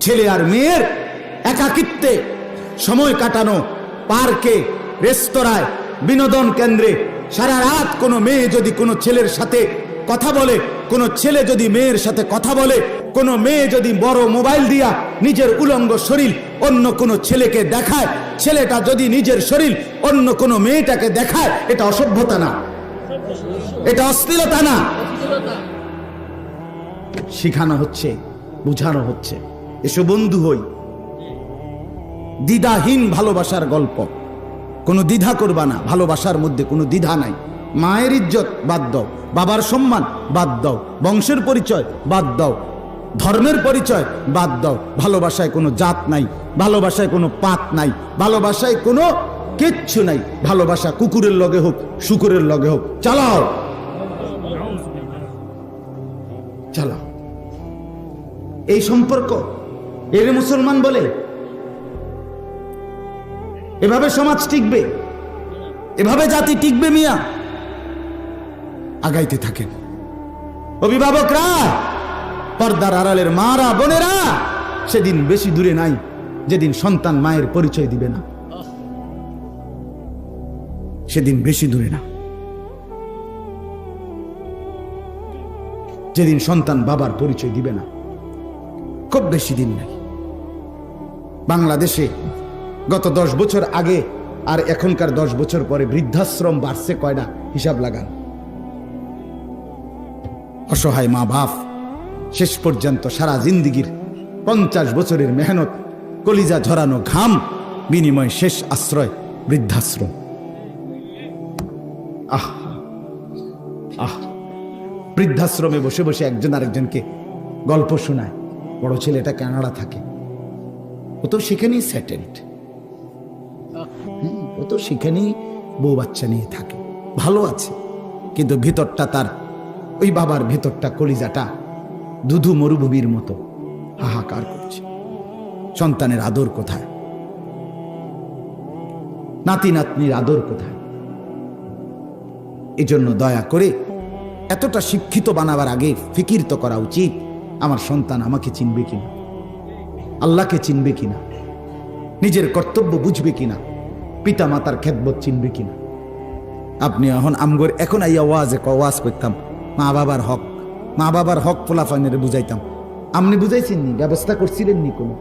ছেলে আর মেয়ের একাকিত্বে সময় কাটানো, পার্কে, রেস্তোরাঁয়, বিনোদন কেন্দ্রে সারা রাত কোনো মেয়ে যদি কোনো ছেলের সাথে কথা বলে, কোনো ছেলে যদি মেয়ের সাথে কথা বলে, কোনো মেয়ে যদি বড় মোবাইল দিয়া নিজের উলঙ্গ শরীর অন্য কোনো ছেলেকে দেখায়, ছেলেটা যদি নিজের শরীর অন্য কোনো মেয়েটাকে দেখায়, এটা অসভ্যতা না, এটা অশ্লীলতা না। শিখানো হচ্ছে, বুঝানো হচ্ছে, এসো বন্ধু হই। দ্বিধাহীন ভালোবাসার গল্প, কোনো দ্বিধা করবা না, ভালোবাসার মধ্যে কোনো দ্বিধা নাই। মায়ের ইজ্জত বাদ দাও, বাবার সম্মান বাদ দাও, বংশের পরিচয় বাদ দাও, ধর্মের পরিচয় বাদ দাও। ভালোবাসায় কোনো জাত নাই, ভালোবাসায় কোনো পাত নাই, ভালোবাসায় কোনো কিচ্ছু নাই। ভালোবাসা কুকুরের লগে হোক, শুকুরের লগে হোক, চালাও চালাও। এই সম্পর্ক এর মুসলমান বলে? এভাবে সমাজ টিকবে? এভাবে জাতি টিকবে? মিয়া আগাইতে থাকেন। অভিভাবকরা, পর্দার আড়ালের মারা বোনেরা, সেদিন বেশি দূরে নাই যেদিন সন্তান মায়ের পরিচয় দিবে না, সেদিন বেশি দূরে না, যেদিন সন্তান বাবার পরিচয় দিবে না, খুব বেশি দিন নাই। বাংলাদেশে গত 10 বছর আগে আর এখনকার 10 বছর পরে বৃদ্ধাশ্রম বাড়ছে কয়টা? হিসাব লাগান। অসহায় মা বাপ শেষ পর্যন্ত সারা জিন্দিগির 50 বছরের মেহনত, কলিজা ঝরানো ঘাম বিনিময়ে শেষ আশ্রয় বৃদ্ধাশ্রম। আহ আহ বৃদ্ধাশ্রমে বসে বসে একজন আরেকজনকে গল্প শোনায়। বড় ছেলেটা কানাডা থাকে, ও তো সেখানেই সেটেলড, ও তো সেখানেই বউ বাচ্চা নিয়ে থাকে, ভালো আছে, কিন্তু ভিতরটা তার, ওই বাবার ভিতরটা, কলিজাটা দুধু মরুভূমির মতো হাহাকার করছে। সন্তানের আদর কোথায়? নাতি নাতনির আদর কোথায়? এজন্য দয়া করে এতটা শিক্ষিত বানাবার আগে ফিকির তো করা উচিত, আমার সন্তান আমাকে চিনবে কিনা, আল্লাহকে চিনবে কিনা, নিজের কর্তব্য বুঝবে কিনা, পিতা মাতার খেদমত চিনবে কিনা। আপনি এখন আইয়া ওয়াজ করতাম মা বাবার হক, মা বাবার হক পোলাফাইনের বুঝাইতাম। আপনি বুঝাইছেন নি? ব্যবস্থা করছিলেন নি? কোনো